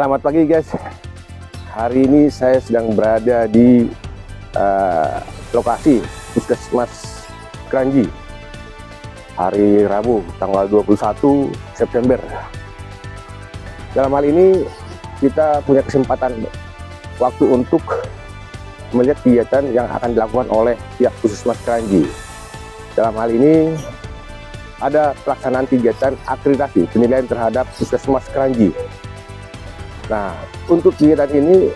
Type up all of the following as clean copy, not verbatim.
Selamat pagi guys. Hari ini saya sedang berada di lokasi Puskesmas Kranji. Hari Rabu tanggal 21 September. Dalam hal ini kita punya kesempatan waktu untuk melihat kegiatan yang akan dilakukan oleh pihak Puskesmas Kranji. Dalam hal ini ada pelaksanaan kegiatan akreditasi penilaian terhadap Puskesmas Kranji. Nah, untuk kegiatan ini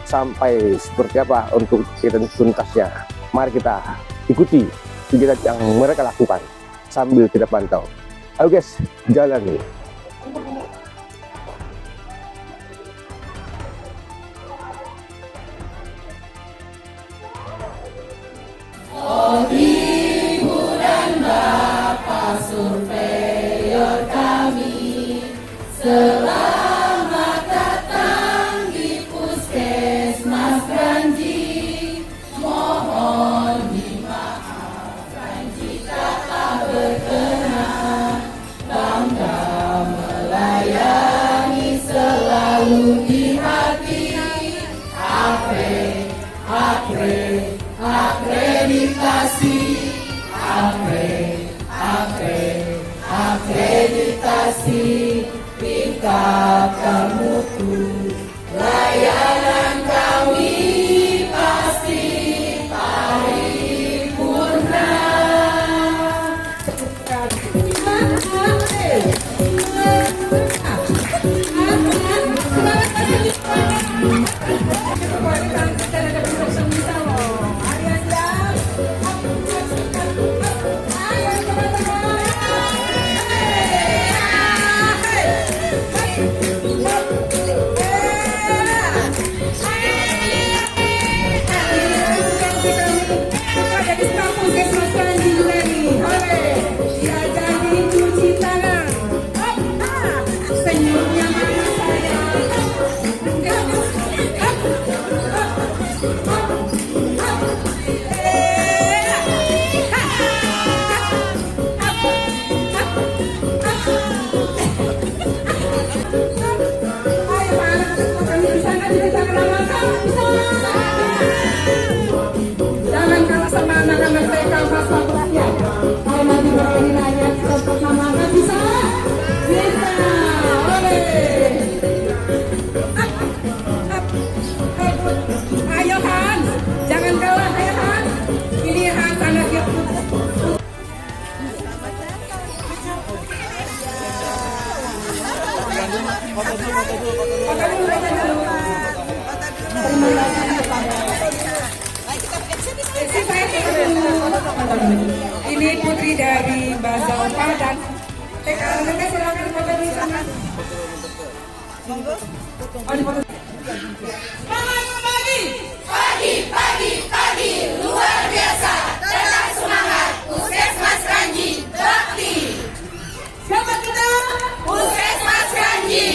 sampai seperti apa untuk kegiatan tuntasnya, mari kita ikuti kegiatan yang mereka lakukan sambil kita pantau. Ayo guys, jalan nih. Surveyor kami, selamat datang di Puskesmas Kranji. Mohon dimaafkan jika tak berkenan, bangga melayani selalu di hati. Akreditasi, akreditasi tingkatkan mutu layanan kami pasti paripurna. Jangan kalah sama anak-anak TK Pasar Rakyat. Kalau nanti berani nanya tempat nama bisa. Ayo Hans, jangan kalah ya Hans. Ini Hans anak yang ini putri dari Bazau Padang. TK silakan foto di sana. Semangat pagi, luar biasa. Tetap semangat, Puskesmas Kranji bakti. Siapa kita? Puskesmas Kranji.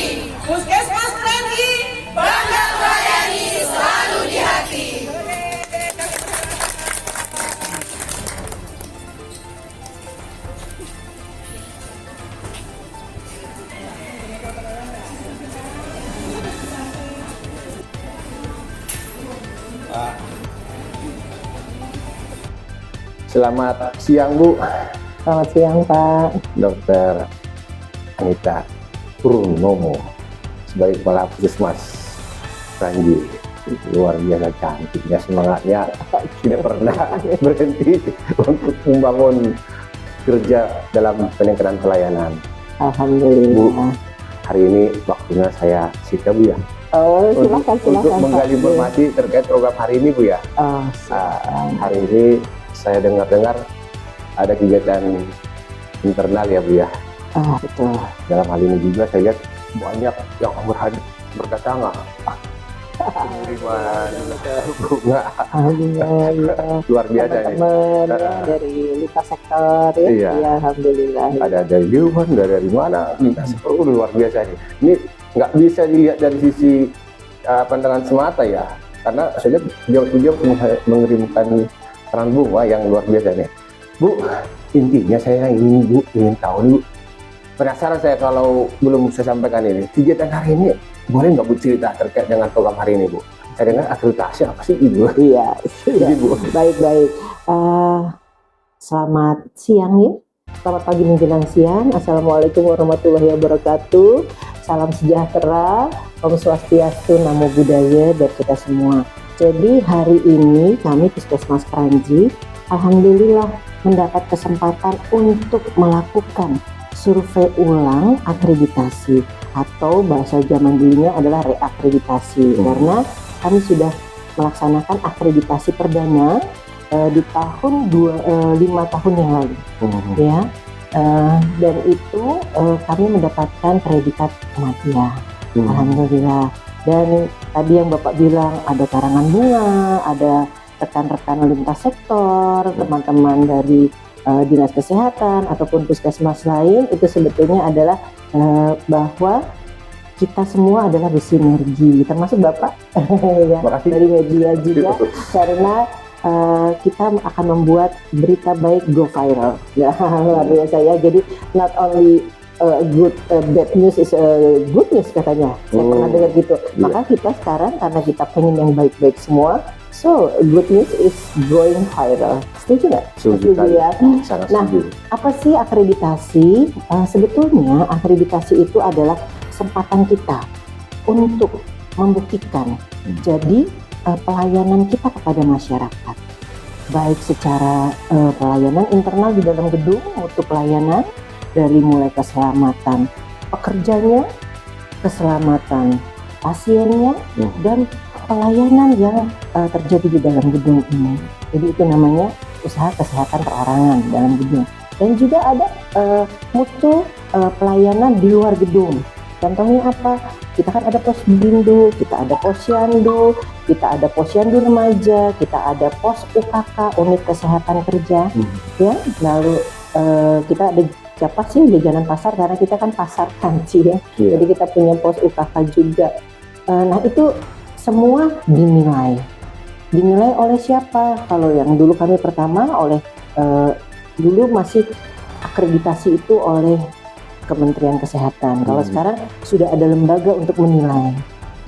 Puskesmas Kranji bangga melayani selalu di hati. Selamat siang Bu. Selamat siang Pak. Dokter Anita Purnomo sebagai Kepala Puskesmas Kranji. Luar biasa cantiknya, semangatnya tidak pernah berhenti untuk membangun kerja dalam peningkatan pelayanan. Alhamdulillah. Bu, hari ini waktunya saya sita Bu ya. Oh, silakan. Untuk menggali informasi terkait program hari ini Bu ya. Hari ini saya dengar ada kegiatan internal ya Bu ya. Betul. Dalam hal ini juga saya lihat banyak yang berdatangan. Bunga. Alhamdulillah. Luar biasa nih. Teman-teman dari lintas sektor ya. Iya. Ya, alhamdulillah. Ada dari Liuman, dari mana? Lintas sektor luar biasa nih. Ini nggak bisa dilihat dari sisi pandangan semata ya, karena saya lihat beliau mengirimkan terang bunga yang luar biasa nih. Bu, intinya saya ingin tahu Bu, penasaran saya kalau belum saya sampaikan ini. Kegiatan hari ini boleh nggak Bu cerita terkait dengan program hari ini, Bu? Saya dengar akreditasi apa sih, Ibu? Iya, Jadi, Bu. baik-baik. Selamat siang ya. Selamat pagi menjelang siang. Assalamualaikum warahmatullahi wabarakatuh. Salam sejahtera, Om Swastiastu, Namo Buddhaya buat kita semua. Jadi hari ini kami Puskesmas Kranji, alhamdulillah mendapat kesempatan untuk melakukan survei ulang akreditasi atau bahasa zaman dulunya adalah reakreditasi, karena kami sudah melaksanakan akreditasi perdana di tahun 5 tahun yang lalu, ya. Dan itu kami mendapatkan predikat Madya, alhamdulillah. Dan tadi yang Bapak bilang ada karangan bunga, ada rekan-rekan lintas sektor, teman-teman dari dinas kesehatan ataupun puskesmas lain, itu sebetulnya adalah bahwa kita semua adalah bersinergi, termasuk Bapak ya, dari media juga, karena kita akan membuat berita baik go viral. Ya, luar biasa ya. Jadi not only bad news is good news katanya. Saya pernah dengar gitu. Maka kita sekarang karena kita pengen yang baik-baik semua, so good news is going viral. Setuju nggak? Setuju ya. Sangat Nah, setuju. apa sih akreditasi? Sebetulnya akreditasi itu adalah kesempatan kita untuk membuktikan. Jadi pelayanan kita kepada masyarakat, baik secara pelayanan internal di dalam gedung, mutu pelayanan dari mulai keselamatan pekerjanya, keselamatan pasiennya, dan pelayanan yang terjadi di dalam gedung ini. Jadi itu namanya usaha kesehatan perorangan dalam gedung. Dan juga ada mutu pelayanan di luar gedung. Contohnya apa? Kita kan ada pos bindu, kita ada posyandu, kita ada posyandu remaja, kita ada pos UKK, unit kesehatan kerja, ya. Lalu kita ada siapa sih jajanan pasar, karena kita kan pasar Kranji ya. Jadi kita punya pos UKK juga. Nah itu semua dinilai oleh siapa? Kalau yang dulu kami pertama oleh dulu masih akreditasi itu oleh Kementerian Kesehatan. Kalau sekarang sudah ada lembaga untuk menilai,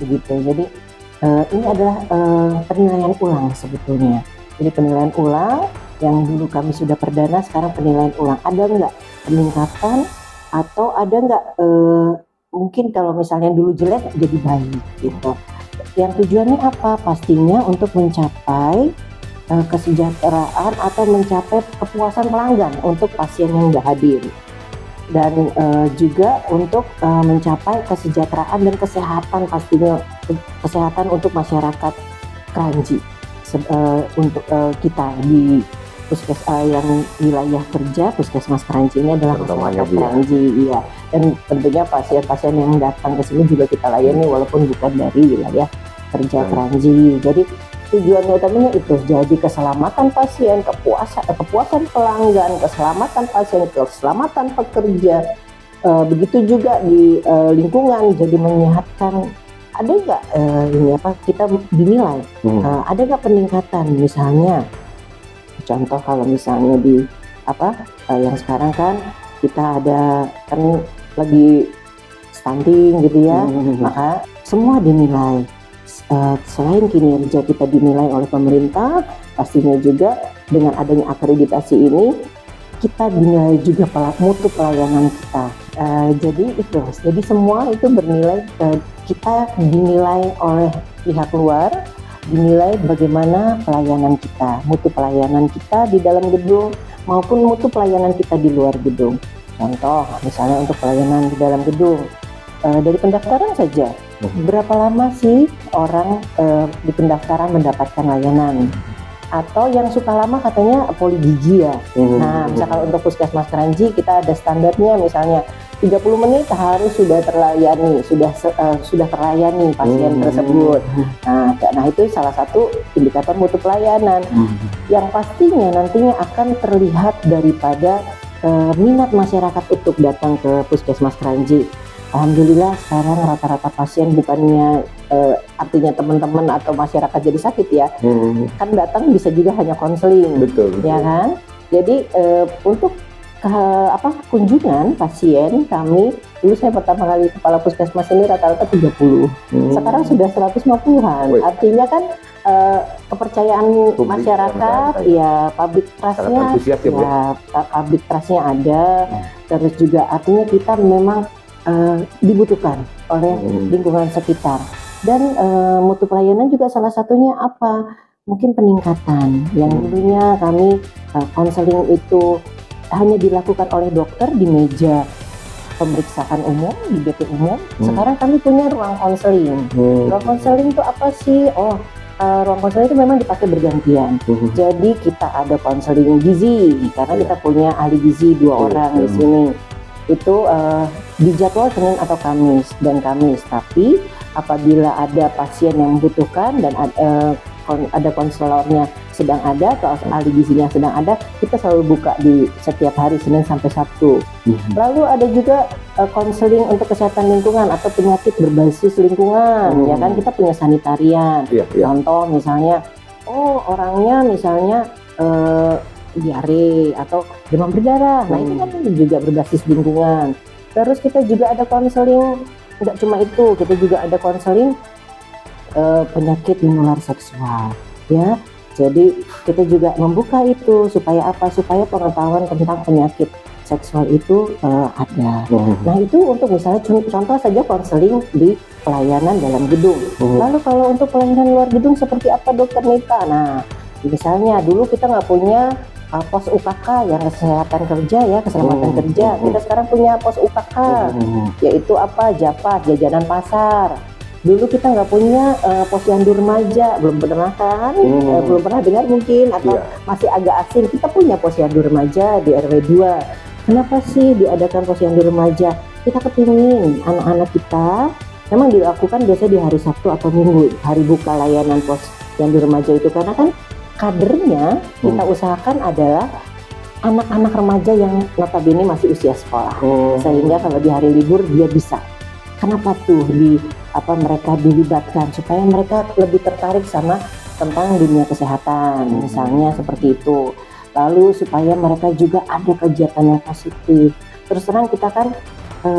begitu. Jadi ini adalah penilaian ulang sebetulnya. Jadi penilaian ulang yang dulu kami sudah perdana, sekarang penilaian ulang. Ada nggak peningkatan atau ada nggak mungkin kalau misalnya dulu jelek jadi baik gitu. Yang tujuannya apa? Pastinya untuk mencapai kesejahteraan atau mencapai kepuasan pelanggan untuk pasien yang sudah hadir. Dan juga untuk mencapai kesejahteraan dan kesehatan, pastinya kesehatan untuk masyarakat Kranji, untuk kita di yang wilayah kerja Puskesmas Kranji ini adalah masyarakat Kranji, iya. Dan tentunya pasien-pasien yang datang ke sini juga kita layani walaupun bukan dari wilayah kerja Kranji. Jadi tujuannya utamanya itu, jadi keselamatan pasien, kepuasan pelanggan, keselamatan pasien, keselamatan pekerja. Begitu juga di lingkungan, jadi menyehatkan. Ada nggak kita dinilai? Ada nggak peningkatan? Misalnya, contoh kalau misalnya di yang sekarang kan kita ada kan lagi stunting gitu ya, maka semua dinilai. Selain kinerja kita dinilai oleh pemerintah, pastinya juga dengan adanya akreditasi ini kita dinilai juga mutu pelayanan kita. Jadi semua itu bernilai, kita dinilai oleh pihak luar, dinilai bagaimana pelayanan kita, mutu pelayanan kita di dalam gedung maupun mutu pelayanan kita di luar gedung. Contoh misalnya untuk pelayanan di dalam gedung, dari pendaftaran saja, berapa lama sih orang di pendaftaran mendapatkan layanan? Atau yang suka lama katanya poli gigi ya. Nah, misalkan untuk Puskesmas Kranji kita ada standarnya, misalnya 30 menit harus sudah terlayani, sudah terlayani pasien tersebut. Nah itu salah satu indikator mutu pelayanan yang pastinya nantinya akan terlihat daripada minat masyarakat untuk datang ke Puskesmas Kranji. Alhamdulillah sekarang rata-rata pasien bukannya artinya teman-teman atau masyarakat jadi sakit ya, kan datang bisa juga hanya konseling, betul. Ya kan? Jadi untuk kunjungan pasien kami, dulu saya pertama kali kepala puskesmas ini rata-rata 30, sekarang sudah 150-an. Wih. Artinya kan kepercayaan Publik, masyarakat, ya public trust-nya, Sangat antusias ya, Bu, ya? public trust-nya ada, terus juga artinya kita memang dibutuhkan oleh lingkungan sekitar. Dan mutu pelayanan juga salah satunya apa? Mungkin peningkatan yang dulunya kami konseling itu hanya dilakukan oleh dokter di meja pemeriksaan umum di BP umum. Sekarang kami punya ruang konseling. Ruang konseling itu apa sih? Ruang konseling itu memang dipakai bergantian. Jadi kita ada konseling gizi karena kita punya ahli gizi 2 orang di sini. Itu dijadwal Senin atau Kamis dan Kamis. Tapi apabila ada pasien yang membutuhkan dan ada konselornya sedang ada atau ahli gizinya sedang ada, kita selalu buka di setiap hari Senin sampai Sabtu. Lalu ada juga konseling untuk kesehatan lingkungan atau penyakit berbasis lingkungan, ya kan kita punya sanitarian. Contoh misalnya, orangnya misalnya diare atau demam berdarah, nah ini kan juga berbasis lingkungan. Terus kita juga ada konseling, nggak cuma itu, kita juga ada konseling penyakit menular seksual, ya. Jadi kita juga membuka itu supaya apa? Supaya pengetahuan tentang penyakit seksual itu ada. Nah itu untuk misalnya contoh saja konseling di pelayanan dalam gedung. Lalu kalau untuk pelayanan luar gedung seperti apa Dokter Nita? Nah misalnya dulu kita nggak punya pos UKK yang kesehatan kerja ya, keselamatan kerja. Kita sekarang punya pos UKK, yaitu apa? Japat, jajanan pasar. Dulu kita nggak punya posyandu remaja, belum pernah kan? Belum pernah dengar mungkin atau masih agak asing. Kita punya posyandu remaja di RW 2. Kenapa sih diadakan posyandu remaja? Kita kepingin anak-anak kita memang dilakukan biasanya di hari Sabtu atau Minggu, hari buka layanan posyandu remaja itu, karena kan kadernya kita usahakan adalah anak-anak remaja yang notabene masih usia sekolah, sehingga kalau di hari libur dia bisa. Kenapa tuh mereka dilibatkan supaya mereka lebih tertarik sama tentang dunia kesehatan, misalnya seperti itu. Lalu supaya mereka juga ada kegiatan yang positif. Terus terang kita kan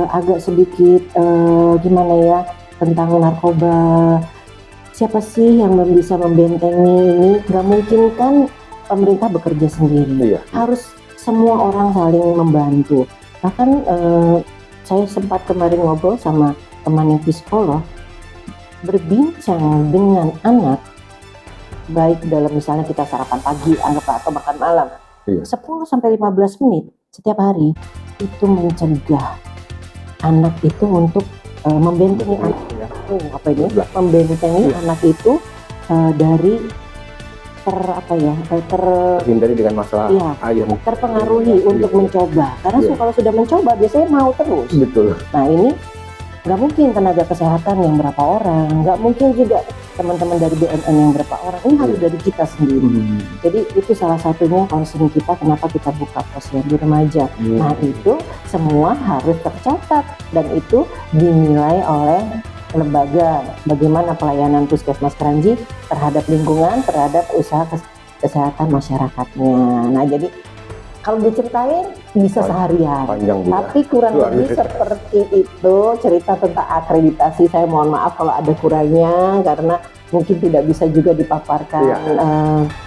agak sedikit tentang narkoba. Siapa sih yang bisa membentengi ini? Gak mungkin kan pemerintah bekerja sendiri. Harus semua orang saling membantu. Bahkan saya sempat kemarin ngobrol sama teman yang psikolog, berbincang dengan anak, baik dalam misalnya kita sarapan pagi atau makan malam, 10-15 menit setiap hari, itu mencegah anak itu untuk membentengi anak itu dari terhindari dengan masalah terpengaruhi untuk mencoba, karena kalau sudah mencoba biasanya mau terus. Betul. Nah ini nggak mungkin tenaga kesehatan yang berapa orang, nggak mungkin juga teman-teman dari BNN yang berapa orang, ini harus dari kita sendiri. Jadi itu salah satunya concern kita kenapa kita buka posyandu remaja. Nah itu semua harus tercatat dan itu dinilai oleh lembaga bagaimana pelayanan Puskesmas Kranji terhadap lingkungan, terhadap usaha kesehatan masyarakatnya. Nah jadi kalau diceritain bisa seharian, tapi kurang lebih seperti itu cerita tentang akreditasi. Saya mohon maaf kalau ada kurangnya karena mungkin tidak bisa juga dipaparkan.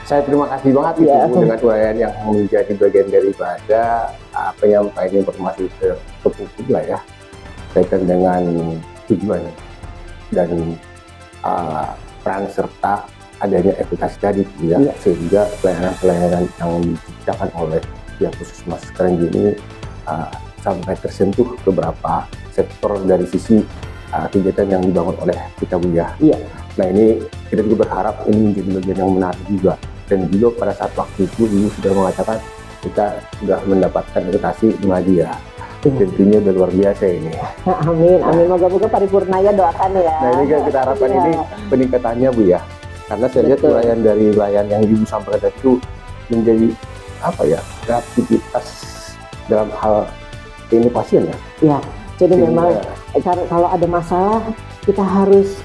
Saya terima kasih banget Bu, dengan uraian yang menjadi bagian daripada penyampaian informasi ke publik lah ya, kaitan dengan tujuan dan peran serta adanya edukasi tadi sehingga pelayanan-pelayanan yang diciptakan oleh pihak Puskesmas Kranji ini sampai tersentuh beberapa sektor dari sisi kegiatan yang dibangun oleh kita Bu ya. Nah ini kita juga berharap ini menjadi bagian yang menarik juga, dan juga pada saat waktu itu Ibu sudah mengatakan kita sudah mendapatkan edukasi media. Tentunya udah luar biasa ini. Amin, moga-moga paripurna ya, doakan ya. Nah ini kan kita harapkan ini peningkatannya Bu ya, karena saya lihat urayan dari urayan yang Ibu sampaikan itu menjadi kreativitas dalam hal ini pasien ya. Jadi memang kalau ada masalah kita harus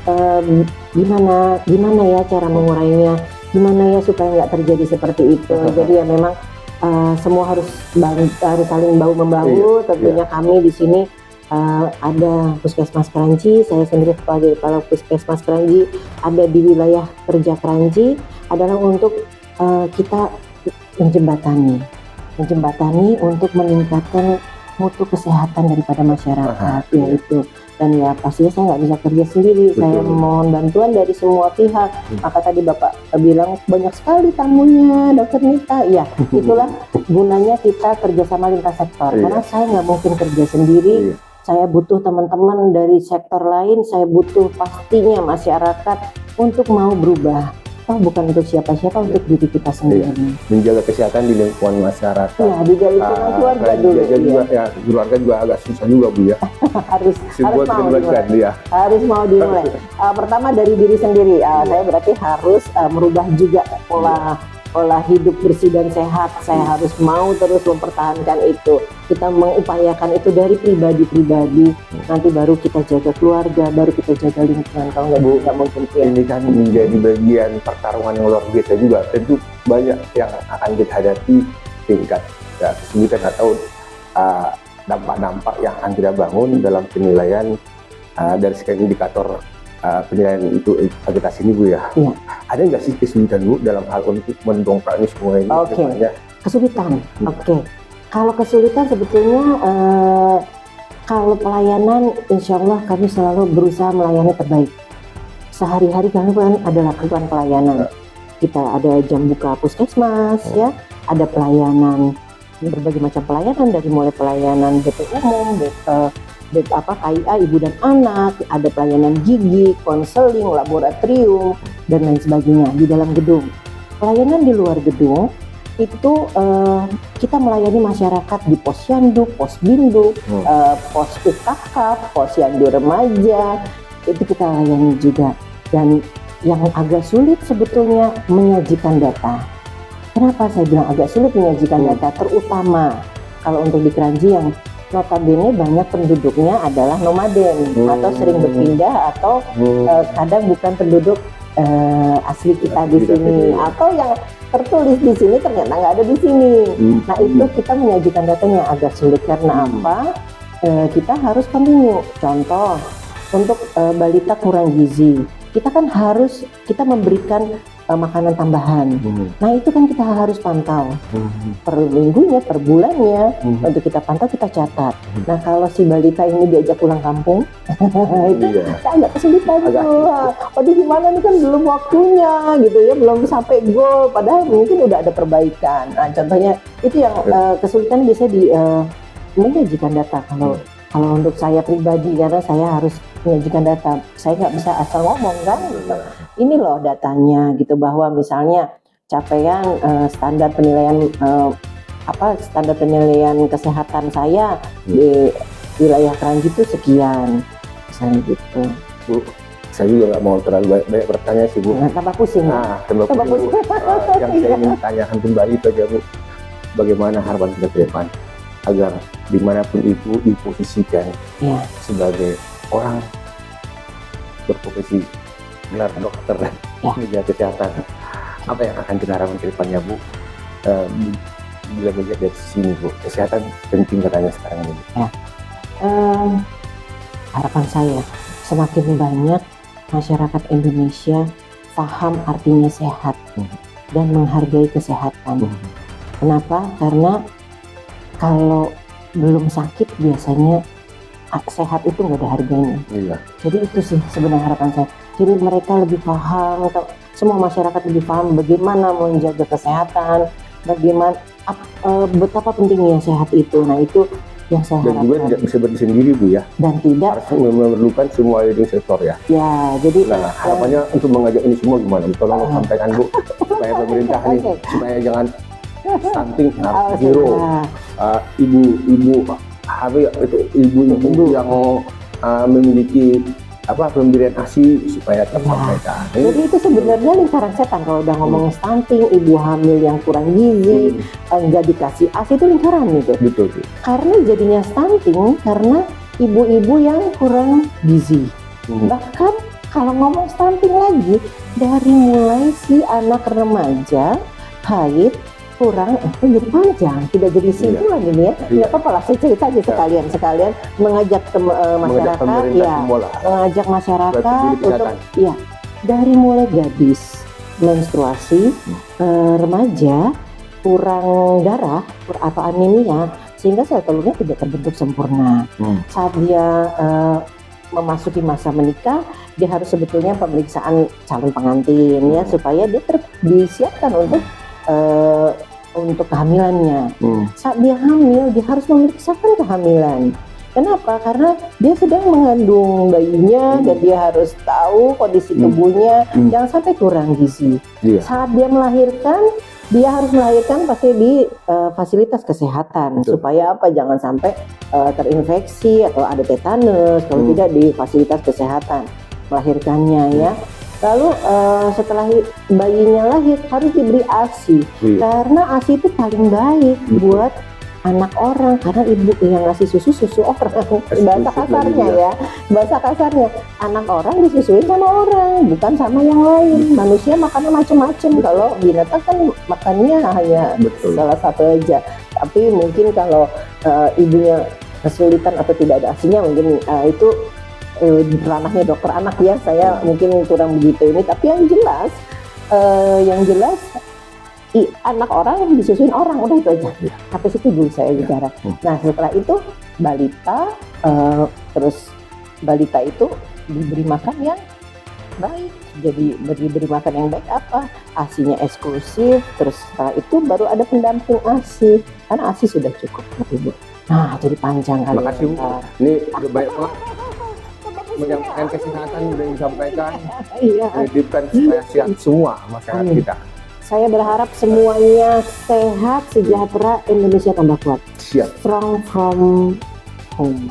gimana ya cara mengurainya, gimana ya supaya nggak terjadi seperti itu. Jadi ya memang semua harus saling bahu membahu. Tentunya kami di sini ada Puskesmas Kranji, saya sendiri sebagai kepala Puskesmas Kranji ada di wilayah kerja Kranji adalah untuk kita menjembatani untuk meningkatkan mutu kesehatan daripada masyarakat, yaitu. Dan ya pastinya saya nggak bisa kerja sendiri. Betul. Saya mohon bantuan dari semua pihak. Maka tadi Bapak bilang banyak sekali tamunya, Dokter Nita. Ya, itulah gunanya kita kerjasama lintas sektor. Karena saya nggak mungkin kerja sendiri. Saya butuh teman-teman dari sektor lain. Saya butuh pastinya masyarakat untuk mau berubah. Bukan untuk siapa-siapa, untuk diri kita sendiri. Menjaga kesehatan di lingkungan masyarakat. Ya, di lingkungan keluarga dulu. Ya, keluarga juga agak susah juga Bu ya. harus mau dimulai. Ya. Harus mau dimulai. Pertama dari diri sendiri. Saya berarti harus merubah juga pola hidup bersih dan sehat. Saya harus mau terus mempertahankan itu. Kita mengupayakan itu dari pribadi-pribadi. Nanti baru kita jaga keluarga, baru kita jaga lingkungan. Kalau nggak mungkin. Ini kan menjadi bagian pertarungan yang luar biasa juga. Tentu banyak yang akan kita hadapi, tingkat kesulitan atau dampak-dampak yang akan kita bangun dalam penilaian dari sekian indikator penilaian itu kita sini Bu ya. Iya. Ada nggak sih kesulitan Bu dalam hal untuk mendongkrak ini semua ini? Kesulitan. Kalau kesulitan sebetulnya kalau pelayanan, insya Allah kami selalu berusaha melayani terbaik. Sehari-hari kami kan ada lakukan pelayanan. Kita ada jam buka puskesmas, ya, ada pelayanan berbagai macam pelayanan dari mulai pelayanan BP umum, KIA ibu dan anak, ada pelayanan gigi, konseling, laboratorium dan lain sebagainya di dalam gedung. Pelayanan di luar gedung itu kita melayani masyarakat di posyandu, posbindu, pos UKK, posyandu remaja, itu kita layani juga. Dan yang agak sulit sebetulnya menyajikan data. Kenapa saya bilang agak sulit menyajikan data? Terutama kalau untuk di Kranji yang notabene banyak penduduknya adalah nomaden atau sering berpindah atau kadang bukan penduduk asli kita di sini atau yang tertulis di sini ternyata nggak ada di sini. Nah itu kita menyajikan datanya agak sulit karena apa? Kita harus continue. Contoh untuk balita kurang gizi, kita kan harus memberikan makanan tambahan. Nah itu kan kita harus pantau per minggunya, per bulannya. Untuk kita pantau, kita catat. Nah kalau si balita ini diajak pulang kampung, itu agak kesulitan tuh. Aduh gimana nih kan belum waktunya gitu ya, belum sampai goal. Padahal mungkin udah ada perbaikan. Nah contohnya itu yang kesulitan biasanya di menyajikan data. Kalau untuk saya pribadi, karena saya harus menyajikan data, saya nggak bisa asal ngomong kan gitu. Ini loh datanya gitu, bahwa misalnya capaian standar penilaian standar penilaian kesehatan saya di wilayah Kranji itu sekian misalnya gitu. Bu, saya juga nggak mau terlalu banyak bertanya sih Bu. Tambah pusing. Tambah pusing. Yang saya ingin tanyakan kembali itu aja Bu, bagaimana harapan kita ke depan agar dimanapun ibu diposisikan sebagai orang berprofesi gelar dokter dan menjaga kesehatan, apa yang akan kita harapkan ke depannya Bu? Bila melihat dari sini Bu, kesehatan penting katanya sekarang ini. Harapan saya semakin banyak masyarakat Indonesia paham artinya sehat dan menghargai kesehatan. Kenapa? Karena kalau belum sakit biasanya sehat itu nggak ada harganya. Jadi itu sih sebenarnya harapan saya. Jadi mereka lebih paham, semua masyarakat lebih paham bagaimana menjaga kesehatan, bagaimana betapa pentingnya sehat itu. Nah itu yang saya harapkan. Dan juga tidak bisa berdiri sendiri Bu ya. Dan tidak. Harus memerlukan semua leading sektor ya. Ya jadi. Nah harapannya untuk mengajak ini semua gimana? Tolong sampaikan Bu supaya pemerintah nih supaya jangan stunting harus zero. Ibu hamil itu ibu yang memiliki pemberian ASI supaya tersampaikan. Jadi itu sebenarnya lingkaran setan kalau udah ngomong stunting, ibu hamil yang kurang gizi, nggak dikasih ASI itu lingkaran itu. Betul. Karena jadinya stunting karena ibu-ibu yang kurang gizi. Bahkan kalau ngomong stunting lagi dari mulai si anak remaja haid kurang, jadi panjang, tidak jadi simpulan ini ya. Iya. Nggak apa-apa lah, saya cerita aja sekalian mengajak masyarakat, pemerintah ya, semua lah. mengajak masyarakat Peduli untuk, kesehatan. ya, dari mulai gadis, menstruasi, remaja, kurang darah atau anemia, sehingga sel telurnya tidak terbentuk sempurna. Saat dia memasuki masa menikah, dia harus sebetulnya pemeriksaan calon pengantin ya, supaya dia disiapkan untuk kehamilannya. Saat dia hamil, dia harus memeriksakan kehamilan. Kenapa? Karena dia sedang mengandung bayinya dan dia harus tahu kondisi tubuhnya, jangan sampai kurang gizi. Iya. Saat dia melahirkan, dia harus melahirkan pasti di fasilitas kesehatan. Betul. Supaya apa? Jangan sampai terinfeksi atau ada tetanus, kalau tidak di fasilitas kesehatan melahirkannya ya. Lalu setelah bayinya lahir harus diberi ASI, Iya. karena ASI itu paling baik buat anak orang, karena ibu yang ngasih susu orang. Bahasa kasarnya ya, bahasa kasarnya anak orang disusuin sama orang, bukan sama yang lain. Manusia makannya macam-macam, kalau binatang kan makannya hanya Betul. salah satu aja. Tapi mungkin kalau ibunya kesulitan atau tidak ada ASINya, mungkin itu ranahnya dokter anak ya. Saya mungkin kurang begitu ini, tapi yang jelas anak orang disusuin orang, udah itu aja. Sampai situ dulu saya bicara. Nah setelah itu balita, terus balita itu diberi makan yang baik. Jadi diberi makan yang baik apa? ASINya eksklusif. Terus setelah itu baru ada pendamping ASI, karena ASI sudah cukup Ibu. Nah jadi panjang kali. Makasih Bu. Ini udah banyak banget menyampaikan kesehatan udah disampaikan, Iya. menghidupkan supaya sehat semua masyarakat Amin. kita. Saya berharap semuanya sehat, sejahtera, Indonesia tambah kuat. Siap. Strong from home.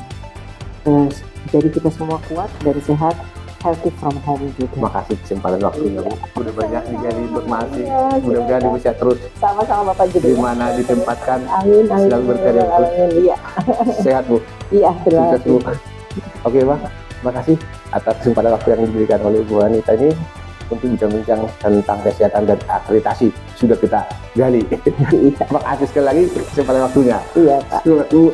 Jadi kita semua kuat dan sehat, healthy from home juga. Makasih kesempatan waktunya Bu. Udah banyak digali informasi. Iya, Mudah-mudahan siap. bisa terus Sama-sama Bapak juga. di mana ditempatkan. Amin, amin. Selalu berkarya terus. Amin. Iya, Sehat Bu. iya, terima Sukses Bu. kasih. Oke Pak, makasih atas kesempatan waktu yang diberikan oleh Bu Anita ini untuk bincang-bincang tentang kesehatan dan akreditasi. Sudah kita gali. Iya, Makasih sekali lagi kesempatan waktunya. iya Pak. Bu.